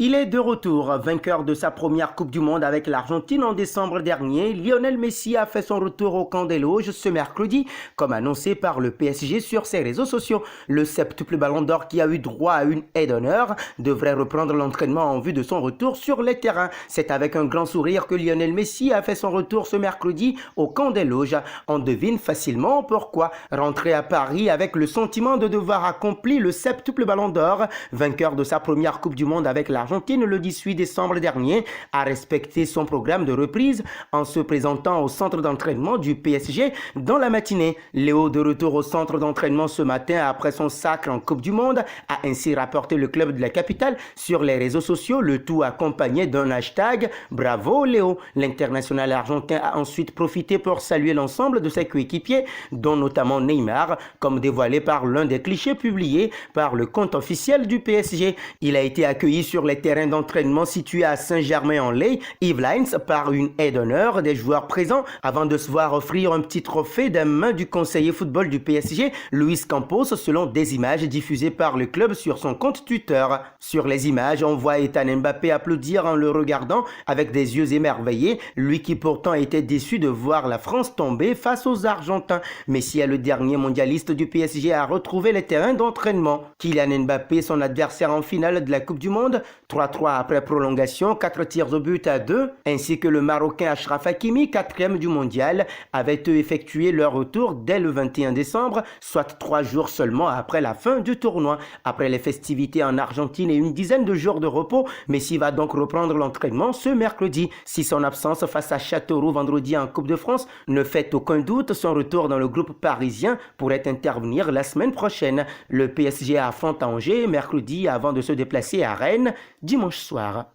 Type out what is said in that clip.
Il est de retour, vainqueur de sa première Coupe du Monde avec l'Argentine en décembre dernier. Lionel Messi a fait son retour au camp des loges ce mercredi, comme annoncé par le PSG sur ses réseaux sociaux. Le septuple ballon d'or qui a eu droit à une aide d'honneur devrait reprendre l'entraînement en vue de son retour sur les terrains. C'est avec un grand sourire que Lionel Messi a fait son retour ce mercredi au camp des loges. On devine facilement pourquoi. Rentré à Paris avec le sentiment de devoir accomplir le septuple ballon d'or, vainqueur de sa première Coupe du Monde avec l'Argentine le 18 décembre dernier, a respecté son programme de reprise en se présentant au centre d'entraînement du PSG dans la matinée. Léo, de retour au centre d'entraînement ce matin après son sacre en Coupe du Monde, a ainsi rapporté le club de la capitale sur les réseaux sociaux, le tout accompagné d'un hashtag « Bravo Léo ». L'international argentin a ensuite profité pour saluer l'ensemble de ses coéquipiers, dont notamment Neymar, comme dévoilé par l'un des clichés publiés par le compte officiel du PSG. Il a été accueilli sur les terrains d'entraînement situés à Saint-Germain-en-Laye, Yvelines, par une aide d'honneur des joueurs présents avant de se voir offrir un petit trophée des mains du conseiller football du PSG, Luis Campos, selon des images diffusées par le club sur son compte Twitter. Sur les images, on voit Ethan Mbappé applaudir en le regardant avec des yeux émerveillés, lui qui pourtant était déçu de voir la France tomber face aux Argentins. Messi est le dernier mondialiste du PSG à retrouver les terrains d'entraînement. Kylian Mbappé, son adversaire en finale de la Coupe du Monde, 3-3 après prolongation, 4 tirs au but à 2, ainsi que le Marocain Achraf Hakimi, 4e du mondial, avaient eux effectué leur retour dès le 21 décembre, soit 3 jours seulement après la fin du tournoi. Après les festivités en Argentine et une dizaine de jours de repos, Messi va donc reprendre l'entraînement ce mercredi. Si son absence face à Châteauroux vendredi en Coupe de France ne fait aucun doute, son retour dans le groupe parisien pourrait intervenir la semaine prochaine. Le PSG affronte Angers mercredi avant de se déplacer à Rennes dimanche soir.